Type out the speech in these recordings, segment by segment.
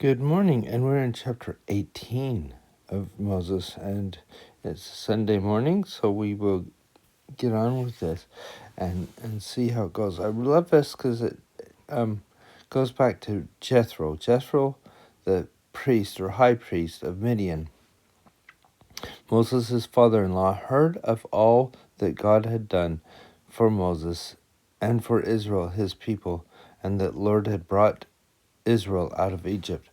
Good morning, and we're in chapter 18 of Moses, and it's Sunday morning, so we will get on with this and see how it goes. I love this because it goes back to Jethro. Jethro, the priest or high priest of Midian, Moses' father-in-law, heard of all that God had done for Moses and for Israel, his people, and that Lord had brought Israel out of Egypt.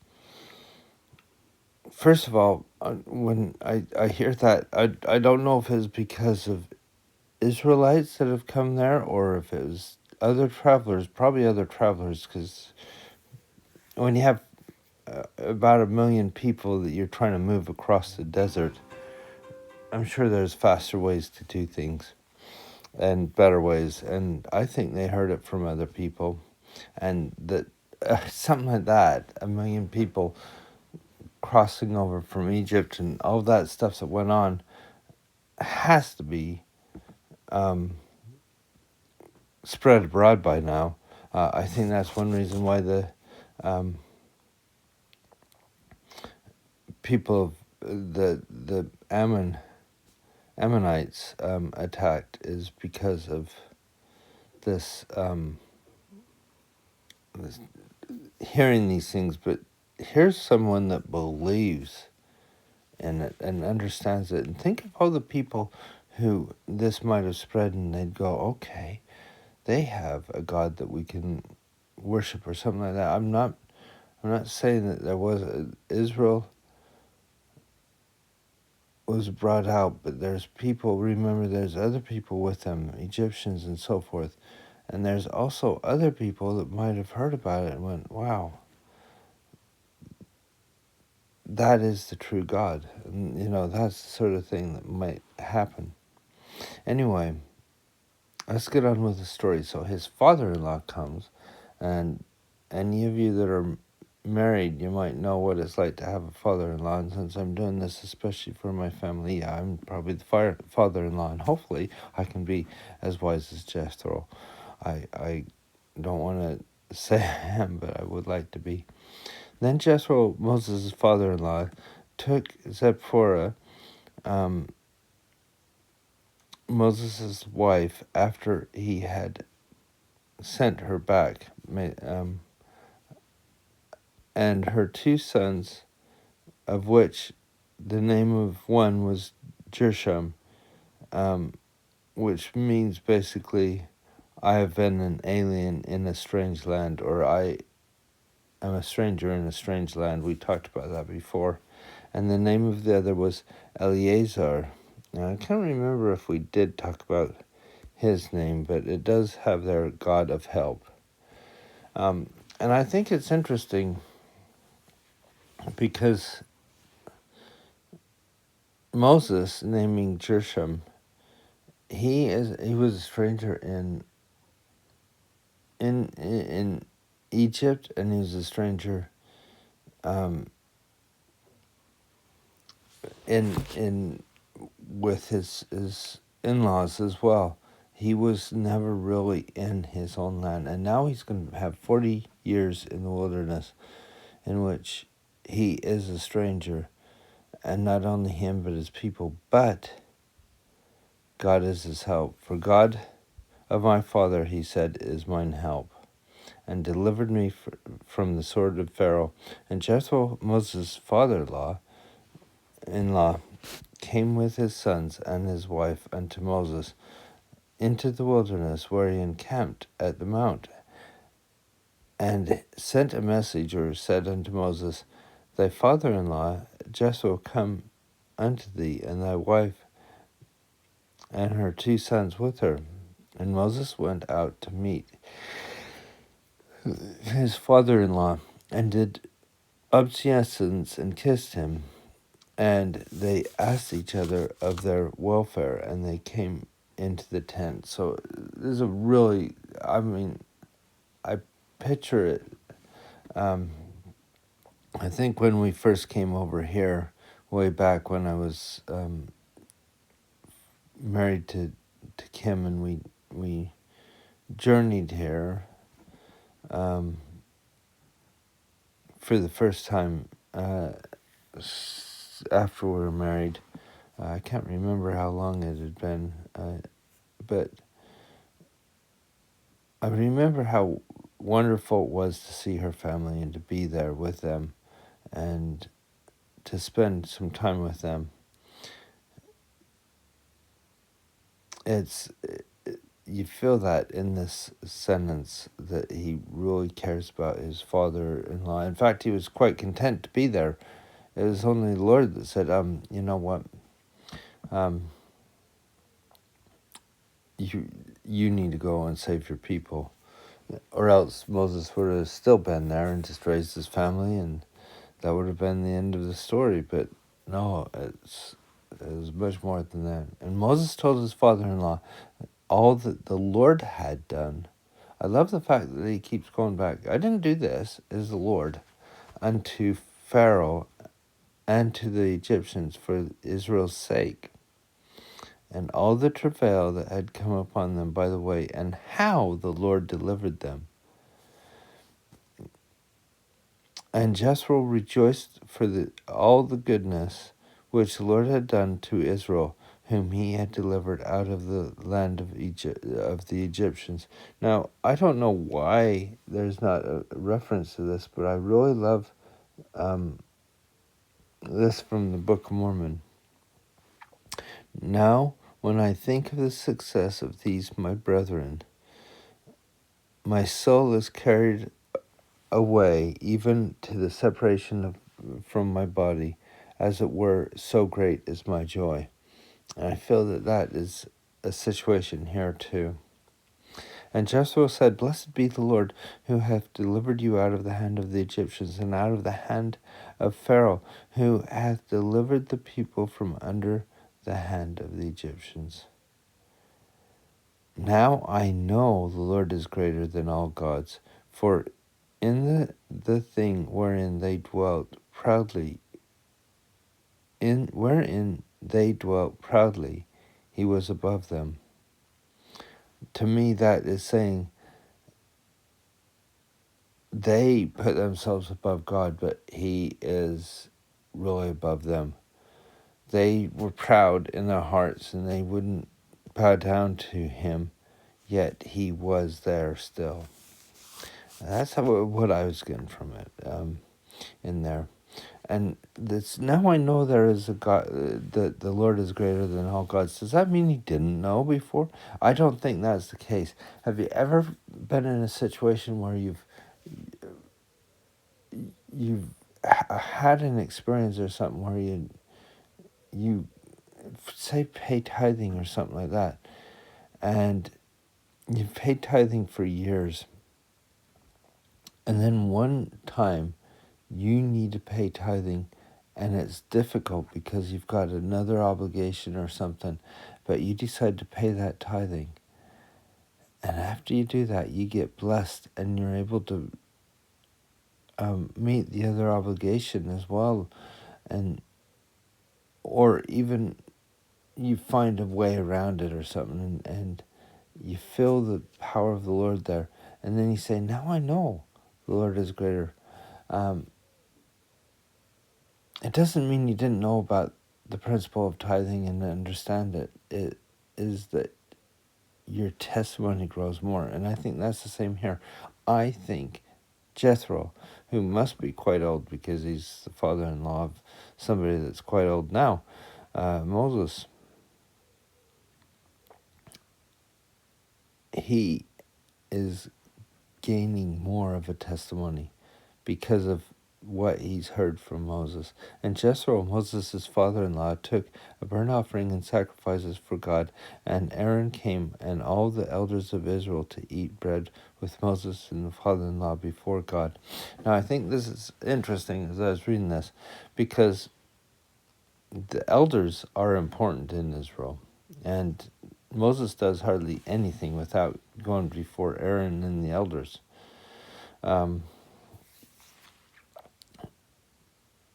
First of all, when I hear that, I don't know if it's because of Israelites that have come there or if it was other travelers, probably other travelers, because when you have about 1 million people that you're trying to move across the desert, I'm sure there's faster ways to do things and better ways, and I think they heard it from other people, and that something like that, 1 million people crossing over from Egypt and all that stuff that went on has to be spread abroad by now. I think that's one reason why the people of the Ammonites attacked is because of this, this hearing these things. But here's someone that believes in it and understands it. And think of all the people who this might have spread, and they'd go, okay, they have a God that we can worship or something like that. I'm not saying that there was Israel was brought out, but there's people, remember there's other people with them, Egyptians and so forth. And there's also other people that might have heard about it and went, wow, that is the true God. And, that's the sort of thing that might happen. Anyway, let's get on with the story. So his father-in-law comes, and any of you that are married, you might know what it's like to have a father-in-law, and since I'm doing this especially for my family, I'm probably the father-in-law, and hopefully I can be as wise as Jethro. I don't want to say I am, but I would like to be. Then Jethro, Moses' father-in-law, took Zipporah, Moses' wife, after he had sent her back, and her 2 sons, of which the name of one was Jersham, which means basically, I have been an alien in a strange land, or I am a stranger in a strange land. We talked about that before. And the name of the other was Eleazar. Now, I can't remember if we did talk about his name, but it does have their God of help. And I think it's interesting because Moses naming Jersham, he was a stranger in Egypt, and he was a stranger in with his in-laws as well. He was never really in his own land, and now he's going to have 40 years in the wilderness in which he is a stranger, and not only him but his people, but God is his help. For God of my father, he said, is mine help, and delivered me from the sword of Pharaoh. And Jethro, Moses' father-in-law, came with his sons and his wife unto Moses into the wilderness, where he encamped at the mount, and sent a message, or said unto Moses, Thy father-in-law Jethro come unto thee, and thy wife and her 2 sons with her. And Moses went out to meet his father-in-law, and did obeisance and kissed him. And they asked each other of their welfare, and they came into the tent. So this is a really, I picture it. I think when we first came over here, way back when I was married to Kim, and we journeyed here for the first time after we were married. I can't remember how long it had been, but I remember how wonderful it was to see her family and to be there with them and to spend some time with them. You feel that in this sentence that he really cares about his father-in-law. In fact, he was quite content to be there. It was only the Lord that said, you know what, you need to go and save your people. Or else Moses would have still been there and just raised his family, and that would have been the end of the story. But no, it was much more than that. And Moses told his father-in-law all that the Lord had done. I love the fact that he keeps going back. I didn't do this, it is the Lord, unto Pharaoh and to the Egyptians for Israel's sake, and all the travail that had come upon them by the way, and how the Lord delivered them. And Jethro rejoiced for all the goodness which the Lord had done to Israel, whom he had delivered out of the land of Egypt, of the Egyptians. Now, I don't know why there's not a reference to this, but I really love this from the Book of Mormon. Now, when I think of the success of these my brethren, my soul is carried away even to the separation from my body, as it were, so great is my joy. And I feel that is a situation here too. And Jethro said, Blessed be the Lord, who hath delivered you out of the hand of the Egyptians, and out of the hand of Pharaoh, who hath delivered the people from under the hand of the Egyptians. Now I know the Lord is greater than all gods, for in the thing wherein they dwelt proudly, he was above them. To me, that is saying they put themselves above God, but he is really above them. They were proud in their hearts, and they wouldn't bow down to him, yet he was there still. That's what I was getting from it in there. And this, now I know there is a God, that the Lord is greater than all gods. Does that mean he didn't know before? I don't think that's the case. Have you ever been in a situation where you've had an experience or something where you say pay tithing or something like that, and you've paid tithing for years, and then one time you need to pay tithing, and it's difficult because you've got another obligation or something, but you decide to pay that tithing. And after you do that, you get blessed, and you're able to meet the other obligation as well, or even you find a way around it or something, and you feel the power of the Lord there, and then you say, now I know the Lord is greater. It doesn't mean you didn't know about the principle of tithing and understand it. It is that your testimony grows more. And I think that's the same here. I think Jethro, who must be quite old because he's the father-in-law of somebody that's quite old now, Moses, he is gaining more of a testimony because of what he's heard from Moses. And Jethro, Moses' father-in-law, took a burnt offering and sacrifices for God, and Aaron came and all the elders of Israel to eat bread with Moses and the father-in-law before God. Now I think this is interesting as I was reading this, because the elders are important in Israel, and Moses does hardly anything without going before Aaron and the elders.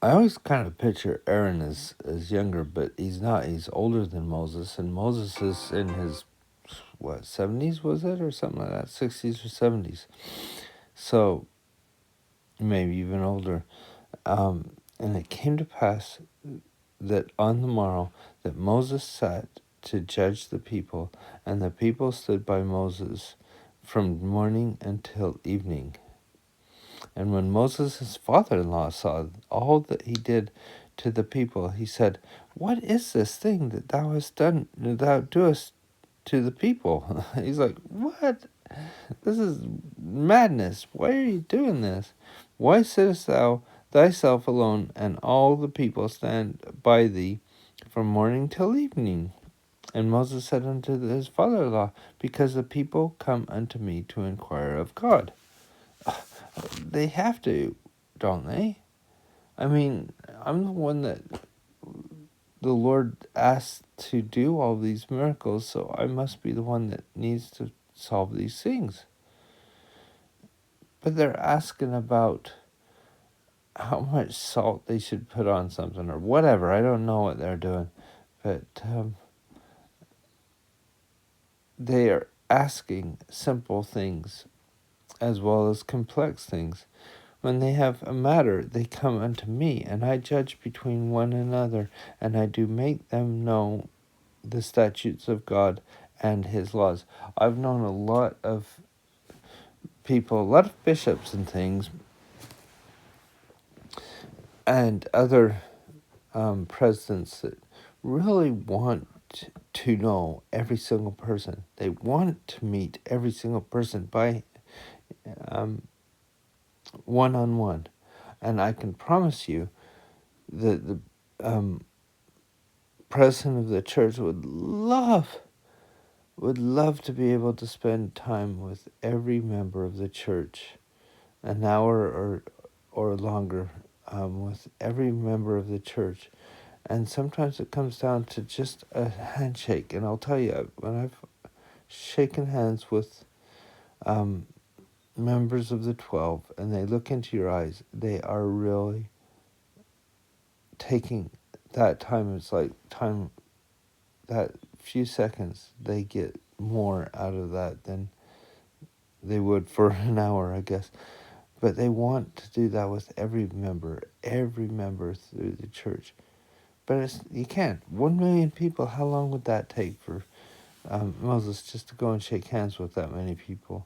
I always kind of picture Aaron as younger, but he's not. He's older than Moses, and Moses is in his, 70s, was it, or something like that, 60s or 70s. So maybe even older. And it came to pass that on the morrow that Moses sat to judge the people, and the people stood by Moses from morning until evening. And when Moses his father-in-law saw all that he did to the people, he said, "What is this thing that thou hast done, that thou doest to the people?" He's like, "What? This is madness. Why are you doing this? Why sittest thou thyself alone, and all the people stand by thee from morning till evening?" And Moses said unto his father-in-law, "Because the people come unto me to inquire of God." They have to, don't they? I mean, I'm the one that the Lord asked to do all these miracles, so I must be the one that needs to solve these things. But they're asking about how much salt they should put on something or whatever. I don't know what they're doing. But they are asking simple things as well as complex things. When they have a matter, they come unto me, and I judge between one another, and I do make them know the statutes of God and his laws. I've known a lot of people, a lot of bishops and things, and other presidents that really want to know every single person. They want to meet every single person by one-on-one. And I can promise you that the president of the church would love to be able to spend time with every member of the church, an hour or longer, with every member of the church. And sometimes it comes down to just a handshake. And I'll tell you, when I've shaken hands with members of the 12 and they look into your eyes, they are really taking that time. It's like time, that few seconds, they get more out of that than they would for an hour, I guess. But they want to do that with every member through the church. But you can't. 1 million people, how long would that take for Moses just to go and shake hands with that many people?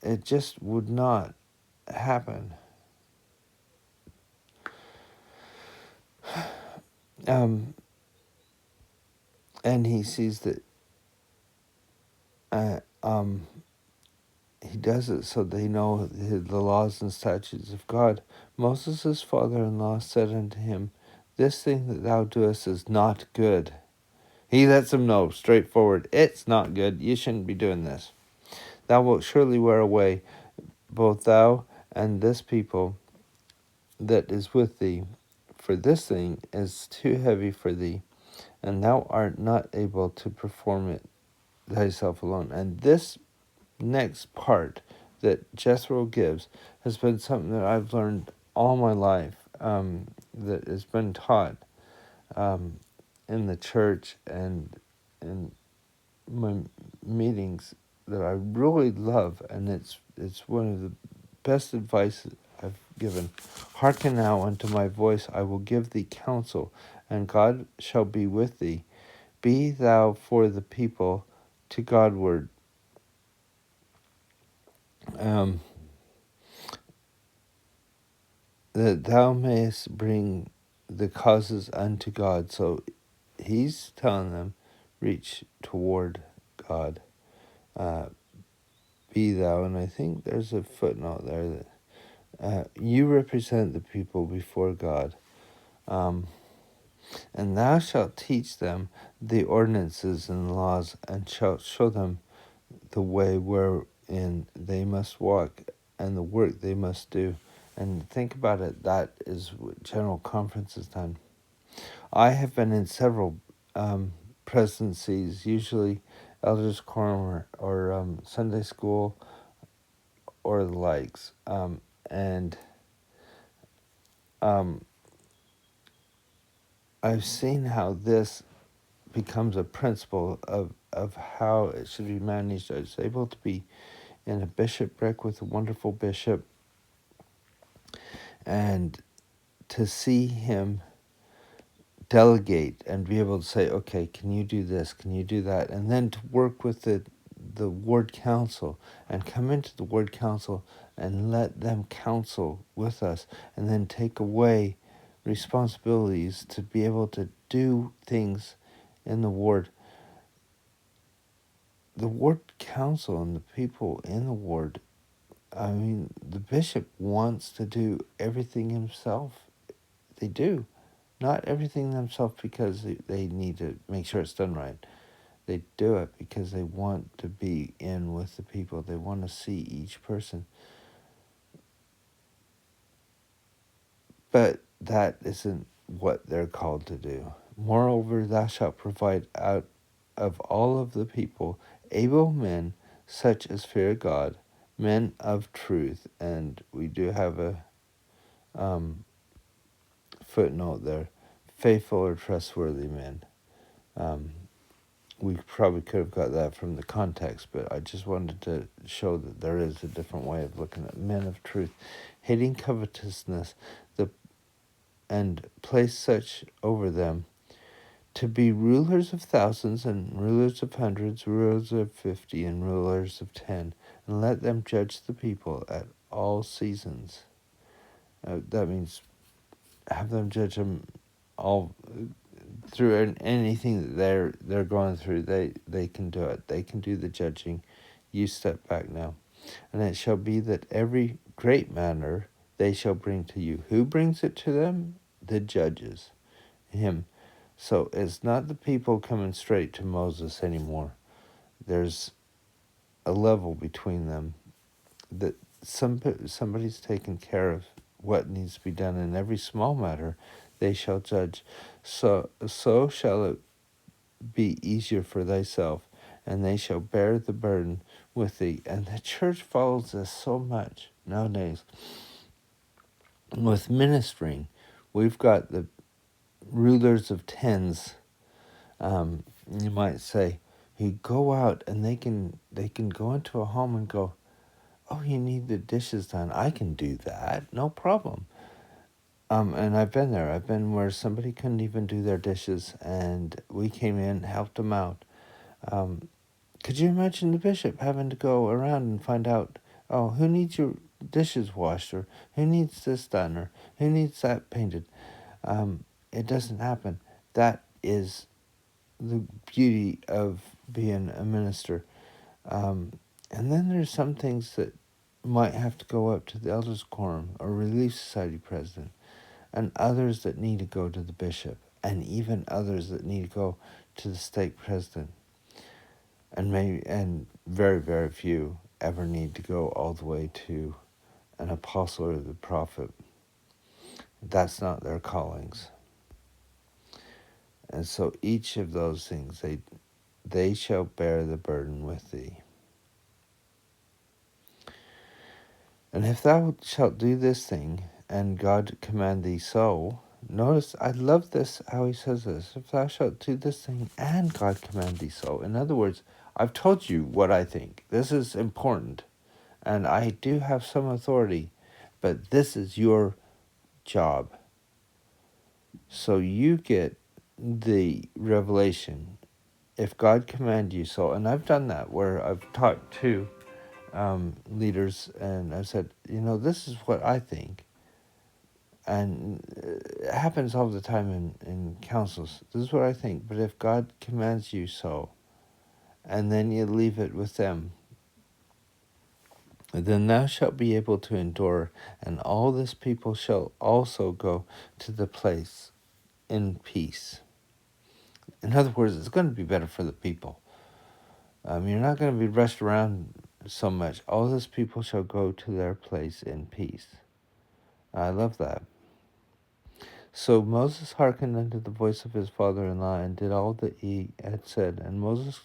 It just would not happen. And he sees that he does it so they know the laws and statutes of God. Moses' father-in-law said unto him, "This thing that thou doest is not good." He lets him know straightforward, it's not good. You shouldn't be doing this. "Thou wilt surely wear away, both thou and this people that is with thee, for this thing is too heavy for thee, and thou art not able to perform it thyself alone." And this next part that Jethro gives has been something that I've learned all my life, that has been taught in the church and in my meetings, that I really love, and it's one of the best advice I've given. "Hearken now unto my voice, I will give thee counsel, and God shall be with thee. Be thou for the people to Godward, that thou mayest bring the causes unto God." So he's telling them, reach toward God. Be thou, and I think there's a footnote there that you represent the people before God. "And thou shalt teach them the ordinances and laws, and shalt show them the way wherein they must walk, and the work they must do." And think about it, that is what General Conference has done. I have been in several presidencies, usually Elders Quorum or Sunday school or the likes. And I've seen how this becomes a principle of how it should be managed. I was able to be in a bishopric with a wonderful bishop, And to see him delegate and be able to say, okay, can you do this? Can you do that? And then to work with the ward council and come into the ward council and let them counsel with us and then take away responsibilities to be able to do things in the ward. The ward council and the people in the ward, I mean, the bishop wants to do everything himself. They do. Not everything themselves because they need to make sure it's done right. They do it because they want to be in with the people. They want to see each person. But that isn't what they're called to do. Moreover, thou shalt provide out of all of the people able men, such as fear God, men of truth. And we do have a footnote there, faithful or trustworthy men. We probably could have got that from the context, but I just wanted to show that there is a different way of looking at men of truth, hating covetousness, and place such over them to be rulers of thousands and rulers of hundreds, rulers of 50 and rulers of 10, and let them judge the people at all seasons. That means have them judge them all through anything that they're going through. They can do it. They can do the judging. You step back now. And it shall be that every great matter they shall bring to you. Who brings it to them? The judges. Him. So it's not the people coming straight to Moses anymore. There's a level between them that somebody's taken care of what needs to be done. In every small matter they shall judge. So shall it be easier for thyself, and they shall bear the burden with thee. And the church follows this so much nowadays. With ministering, we've got the rulers of tens, you might say, who go out and they can go into a home and go, oh, you need the dishes done. I can do that, no problem. And I've been there. I've been where somebody couldn't even do their dishes, and we came in, helped them out. Could you imagine the bishop having to go around and find out, oh, who needs your dishes washed, or who needs this done, or who needs that painted? It doesn't happen. That is the beauty of being a minister. And then there's some things that might have to go up to the elders' quorum or Relief Society president, and others that need to go to the bishop, and even others that need to go to the stake president. And very, very few ever need to go all the way to an apostle or the prophet. That's not their callings. And so each of those things, they shall bear the burden with thee. And if thou shalt do this thing, and God command thee so, notice, I love this, how he says this. If thou shalt do this thing, and God command thee so. In other words, I've told you what I think. This is important. And I do have some authority, but this is your job. So you get the revelation. If God command you so, and I've done that where I've talked to leaders and I've said, this is what I think. And it happens all the time in councils. This is what I think. But if God commands you so, and then you leave it with them, then thou shalt be able to endure, and all this people shall also go to the place in peace. In other words, it's going to be better for the people. You're not going to be rushed around so much. All this people shall go to their place in peace. I love that. So Moses hearkened unto the voice of his father-in-law, and did all that he had said. And Moses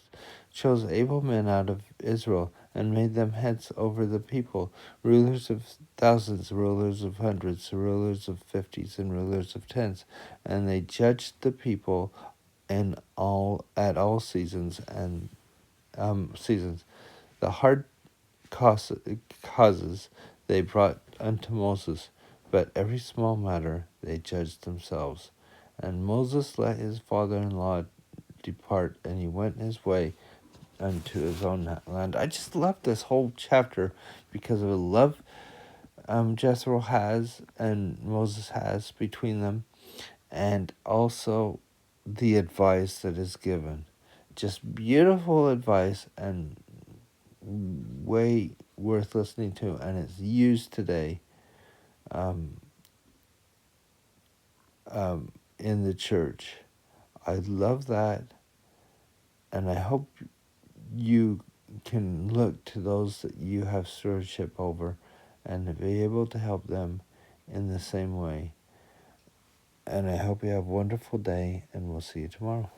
chose able men out of Israel, and made them heads over the people, rulers of thousands, rulers of hundreds, rulers of 50s, and rulers of 10s. And they judged the people at all seasons and seasons. The hard causes they brought unto Moses, but every small matter they judged themselves. And Moses let his father-in-law depart, and he went his way unto his own land. I just love this whole chapter because of the love Jethro has and Moses has between them, and also the advice that is given. Just beautiful advice and way worth listening to, and it's used today um, in the church. I love that, and I hope you can look to those that you have stewardship over and to be able to help them in the same way. And I hope you have a wonderful day, and we'll see you tomorrow.